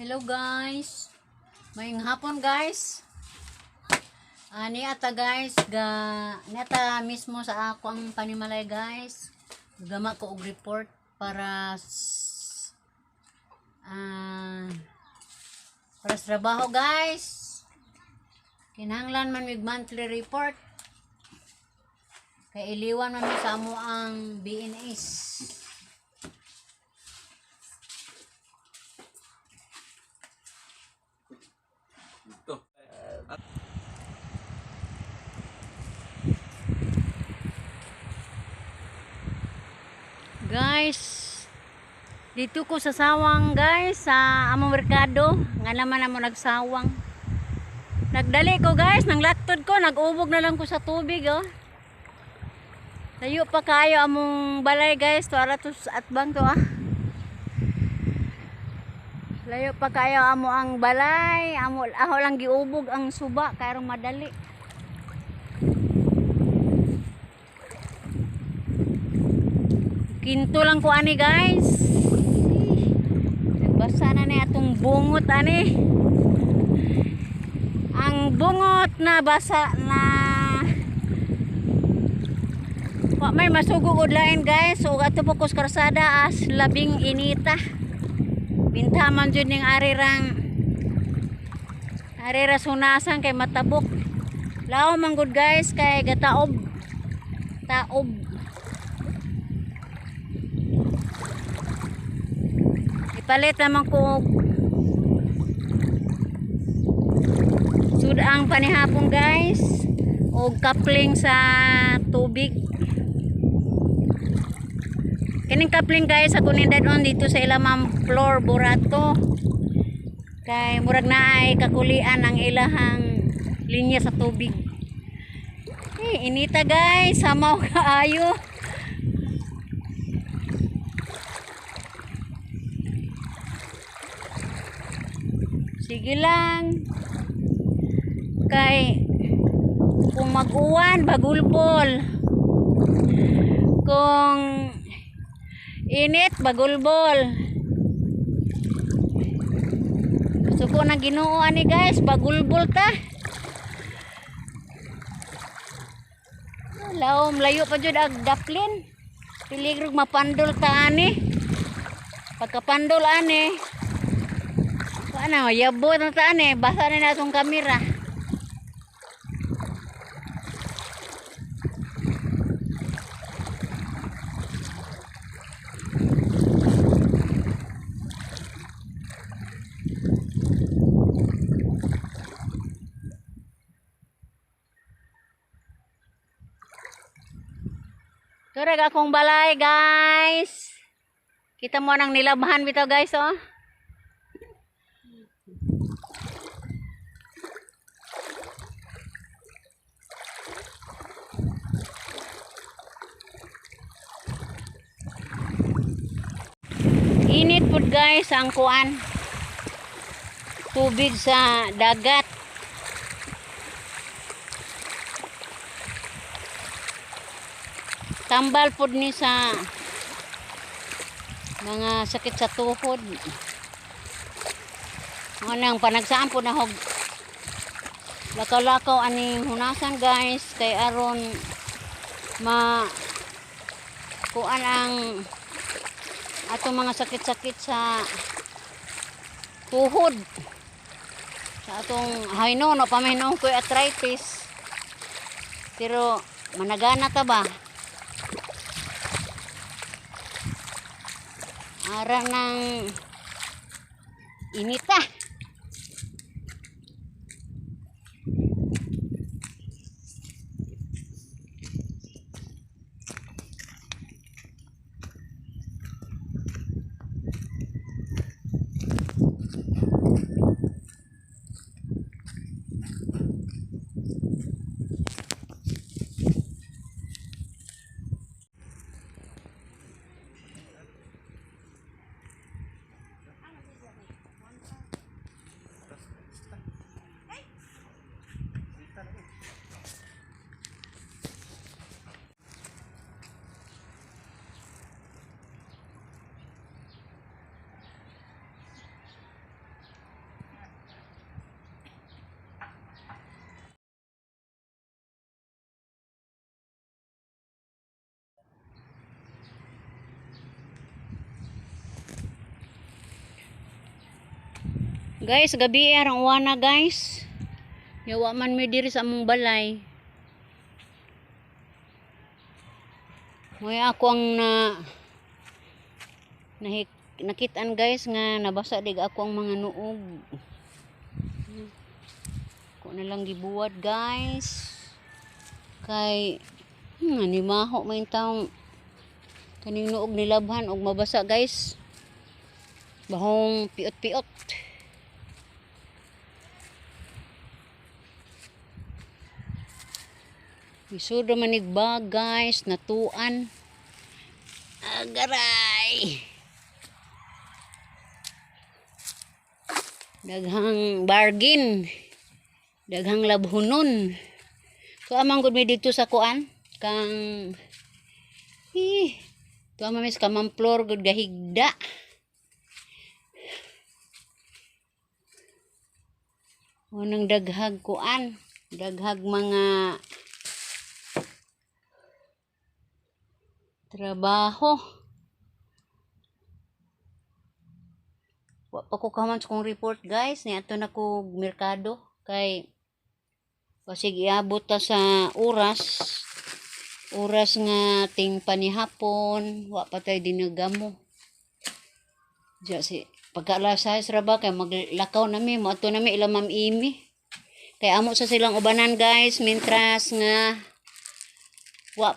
Hello guys. Mayong hapon guys. Ani ata guys neta mismo sa ako ang panimalay guys. Gama ko og report para para sa trabaho guys. Kinahanglan man mig monthly report. Kay iliwan man sa amo ang BNS. Guys, dito ko sa sawang guys, sa among merkado, nga naman amo nagsawang. Nagdali ko guys, nang laktod ko, nag-ubog na lang ko sa tubig oh. Layo pa kayo among balay guys, tuara to at bang to ah. Layo pa kayo amo ang balay, amo ako lang giubog ang suba kay madali. Kinto lang ko ani guys. Nagbasa na ni atong bungot ani. Ang bungot na basa na. Wa may masugod udlain guys. Ug ato po kus karsada as labing inita. Bintaman jud ning arirang sunasan kay matabok. Lao man gud guys kay gataob. Taob. Ipalit naman ko sudang panihapon guys o coupling sa tubig. Kining coupling guys ako nindadon dito sa ilamang floor burato kay murag na ay kakulian ang ilahang linya sa tubig. Inita guys, samaw kaayo. Sige lang. Kay kung mag-uwan, bagulbol. Kung init, bagulbol. Gusto ko na Ginoo ani guys, bagulbol ta. Laom layo pa jud ag daplin. Piligrog mapandol ta ani. Pagkapandol ani ano, yabo na taan eh. Basa na natong kamera. Turag akong balay guys. Kita mo nang nilabhan bitaw guys oh. Init po guys ang kuan tubig sa dagat. Tambal po ni sa mga sakit sa tuhod. Anang panagsaan po na hog lakaw-lakaw aning hunasan guys kay aron ma kuan ang atong mga sakit-sakit sa tuhod sa atong hayno no pamahino ko arthritis pero managana ta ba ara ng inita. Guys, gabi arang uwana guys. Yawa man mi diri sa among balay. Moy ako ang nakitaan guys nga nabasa dig ako ang mga nuog. Ko na lang gibuwad guys. Kay animaho man taong kaning nuog nilabhan og mabasa guys. Bahong piot-piot. Isudo manigba guys, natuan. Agaray. Daghang bargain. Daghang labhunon. So amang gud mi dito sa kuan kang to amis kamamplor gud gahigda. Unang daghag kuan, daghag mga trabaho. Wa pa ko kaman sa kong report guys, ni ato na ko merkado kay pasig iabot ta sa oras nga ting panihapon, wa pa tay dinagamo. Diya si pagkalasay sa raba kay maglakaw nami mo ato nami ila Ma'am Imi. Kay amo sa silang ubanan guys, mintras nga wa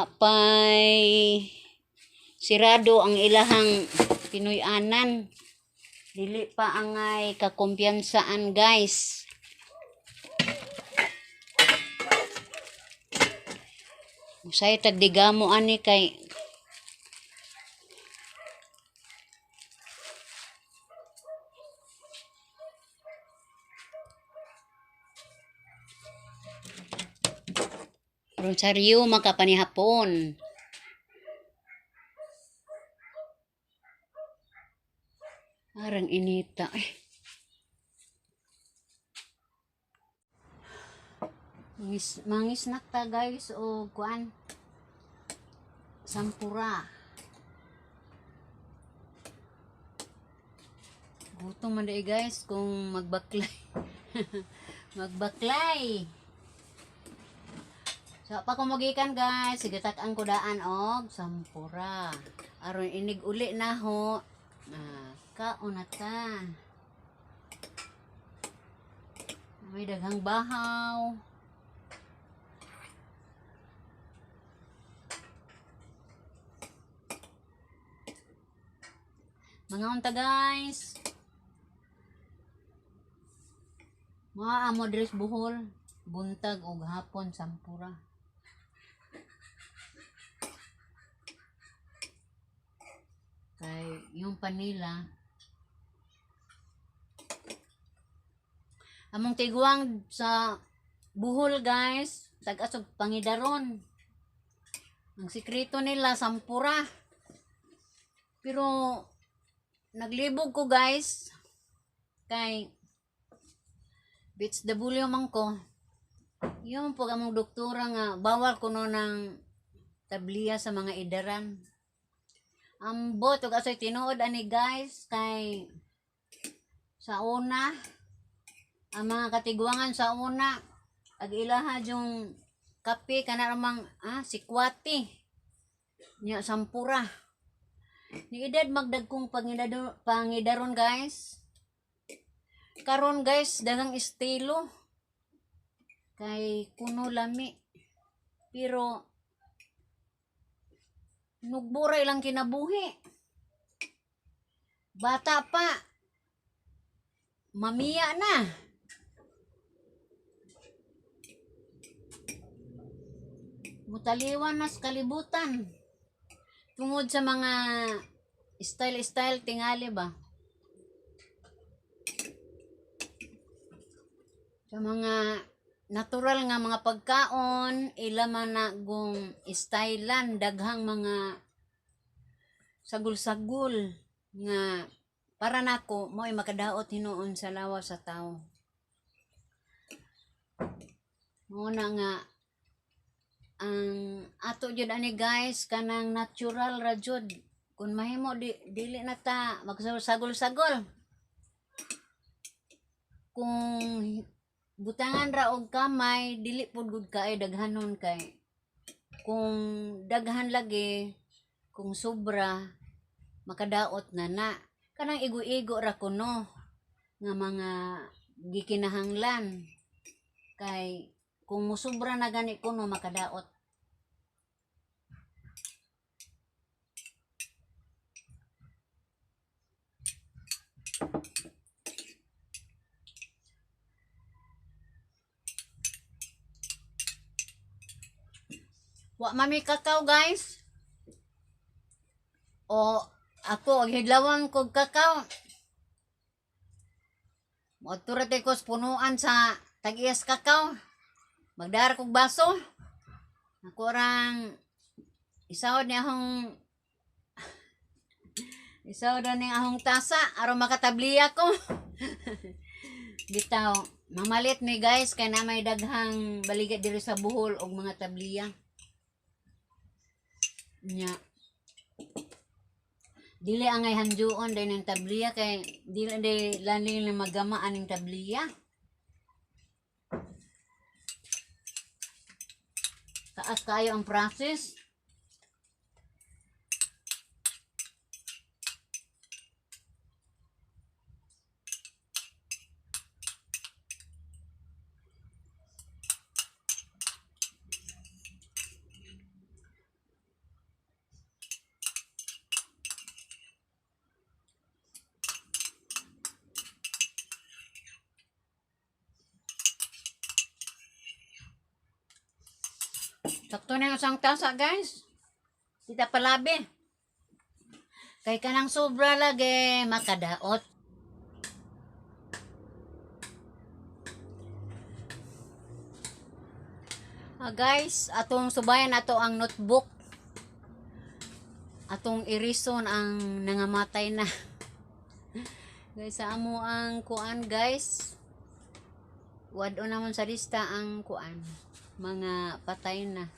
pay sirado ang ilahang Pinoy-anan. Dili pa angay kakumpiyansaan guys. Usay tagdigamo ani kay Rosario makapanihapon. Arang inita. Mangis nakta guys o kuan. Sampura. Gutom man day guys kung magbaklay. Magbaklay. So pa kumugikan guys, sigatak-an ko daan og sampura. Aron inig uli na ho. Kauna ta. May daghang bahaw. Mga unta guys. Mga amo dress buhol, buntag og hapon sampura. Kay yung panila among tiguang sa buhol guys, tag-asog pangidaron. Ang sikreto nila sampura. Pero naglibog ko guys kay Beats W man ko. Yung pag among doktora nga bawal kuno ng tabliya sa mga idaran. Ambot ug asoy tinuod ani guys kay sa una ang mga katiguangan sa una ag ilaha yung kape kana ramang sikwati nya sampura ni edad magdagkong pangidaron guys. Karon guys daghang estilo kay kuno lami pero nugburay lang kinabuhi. Bata pa. Mamiya na. Mutaliwan na sa kalibutan. Tungod sa mga style tingali ba? Sa mga natural nga mga pagkaon, ila man na gong stylean, daghang mga sagul-sagul nga para nako mo ay makadaot hinuon sa lawas sa tao. Muna nga ang ato jud ani guys kanang natural ra jud Kung mahimo dili na ta magsagol-sagol. Kung butangan ra og kamay dili pud gud kay daghanon kay kung daghan lagi kung sobra makadaot na kanang igo-igo ra kuno nga mga gikinahanglan kay kung musobra na gani kuno makadaot. Wa mami kakao guys. O ako hidlawan kog kakao. Moturate ko punuan sa tag-iyas kakao. Magdar kog baso. Ako rang isawad ni ahong ahong tasa aron makatabliya ko. Bitaw, mamalit mi guys kay na may daghang baligat diri sa Bohol og mga tabliya. Nya dili angay hanjuon day ng tabliya kay dili day laling na magamaan ng tabliya. Taas kayo ang process. Sakto na yung isang tasa guys. Kita palabi. Kay kanang sobra lagi makadaot. Guys, atong subayan ato ang notebook. Atong irison ang nangamatay na. Guys, sa amo ang kuan guys. Wado naman sa lista ang kuan. Mga patay na.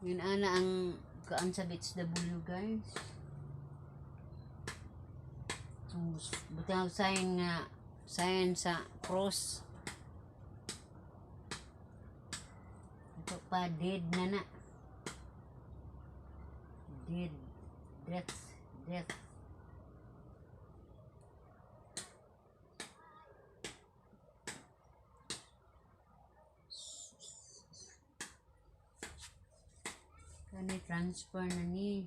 Yun ana ang kaan sa BHW guys. Butang sign sa cross. Ito pa dead na. Death. Kani transfer na ni.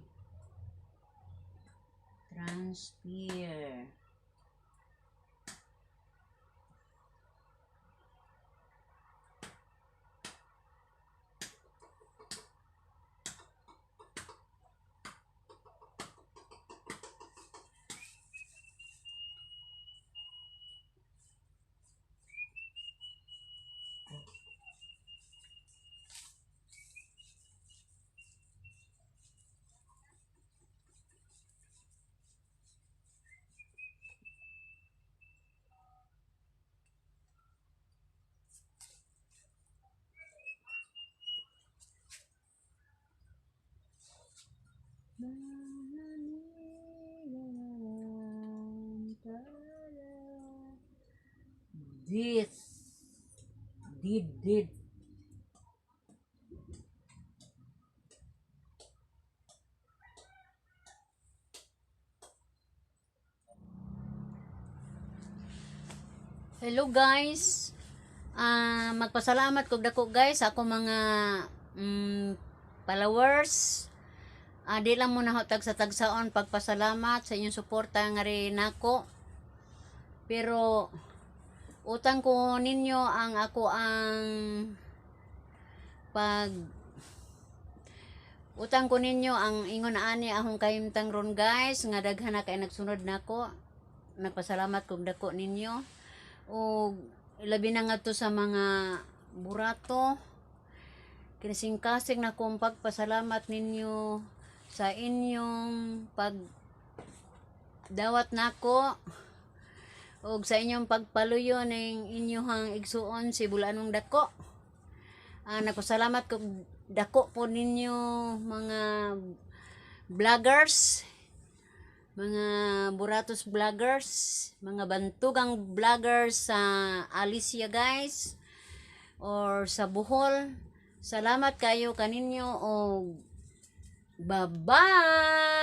Transfer. Did. Hello guys. Magpasalamat kog dako guys ako mga followers. Di lang mo na tagsa-tagsaon pagpasalamat sa inyong suporta nga rin nako. Pero utang ko ninyo ang ako ang utang ko ninyo ang ingon ani akong kahimtang ron guys nga daghan na kay nagsunod nako. Nagpasalamat kog dako ninyo. O labi na nga to sa mga burato. Kinasing-kasing na kong pagpasalamat ninyo sa inyong pagdawat nako og sa inyong pagpaluyo ng inyong igsuon si bulanong dako. Nagpasalamat ko dako po ninyo mga vloggers, mga Buratos vloggers, mga bantugang vloggers sa Alicia guys or sa Bohol. Salamat kayo kaninyo o bye-bye.